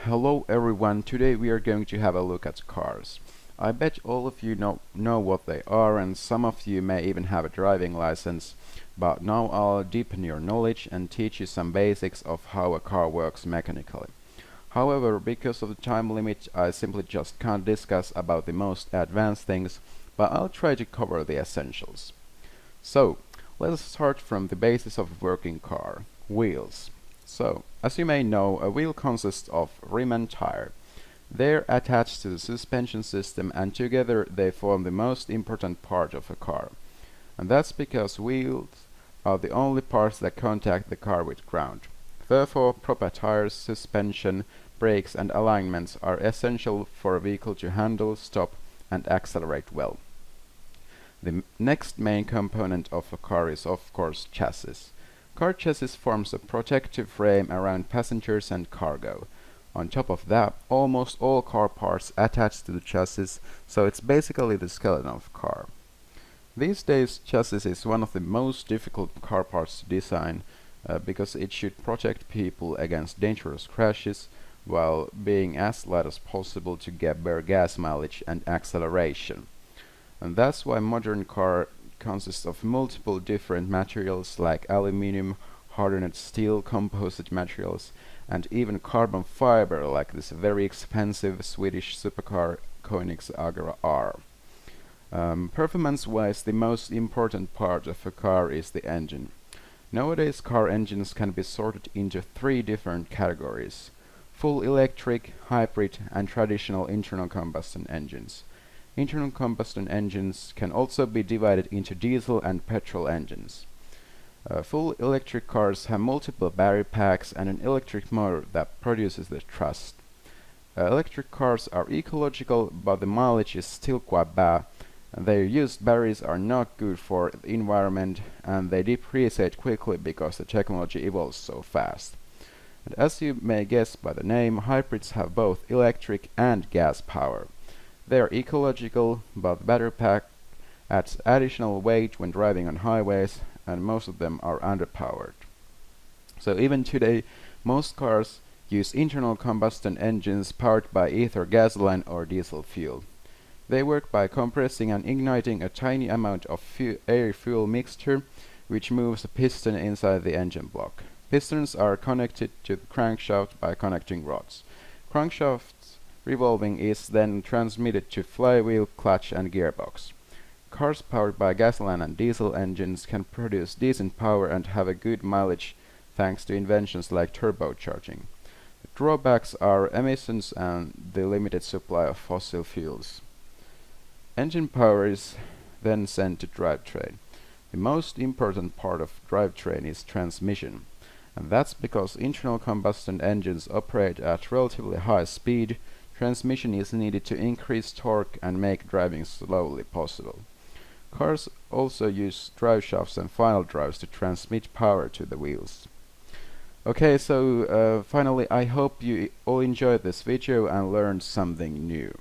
Hello everyone, today we are going to have a look at cars. I bet all of you know what they are, and some of you may even have a driving license, but now I'll deepen your knowledge and teach you some basics of how a car works mechanically. However, because of the time limit, I simply just can't discuss about the most advanced things, but I'll try to cover the essentials. So, let's start from the basis of a working car, wheels. So, as you may know, a wheel consists of rim and tire. They're attached to the suspension system and together they form the most important part of a car. And that's because wheels are the only parts that contact the car with ground. Therefore, proper tires, suspension, brakes and alignments are essential for a vehicle to handle, stop and accelerate well. The next main component of a car is of course chassis. Car chassis forms a protective frame around passengers and cargo. On top of that, almost all car parts attach to the chassis, so it's basically the skeleton of a car. These days, chassis is one of the most difficult car parts to design because it should protect people against dangerous crashes while being as light as possible to get better gas mileage and acceleration. And that's why modern car consists of multiple different materials like aluminum, hardened steel, composite materials, and even carbon fiber like this very expensive Swedish supercar Koenigs Agera R. Performance-wise, the most important part of a car is the engine. Nowadays, car engines can be sorted into three different categories: full electric, hybrid, and traditional internal combustion engines. Internal combustion engines can also be divided into diesel and petrol engines. Full electric cars have multiple battery packs and an electric motor that produces the thrust. Electric cars are ecological, but the mileage is still quite bad. Their used batteries are not good for the environment and they depreciate quickly because the technology evolves so fast. And as you may guess by the name, hybrids have both electric and gas power. They are ecological, but the battery pack adds additional weight when driving on highways, and most of them are underpowered. So even today, most cars use internal combustion engines powered by either gasoline or diesel fuel. They work by compressing and igniting a tiny amount of air-fuel mixture, which moves a piston inside the engine block. Pistons are connected to the crankshaft by connecting rods. Crankshaft's revolving is then transmitted to flywheel, clutch and gearbox. Cars powered by gasoline and diesel engines can produce decent power and have a good mileage thanks to inventions like turbocharging. The drawbacks are emissions and the limited supply of fossil fuels. Engine power is then sent to drivetrain. The most important part of drivetrain is transmission, and that's because internal combustion engines operate at relatively high speed. Transmission is needed to increase torque and make driving slowly possible. Cars also use drive shafts and final drives to transmit power to the wheels. Okay, so finally I hope you all enjoyed this video and learned something new.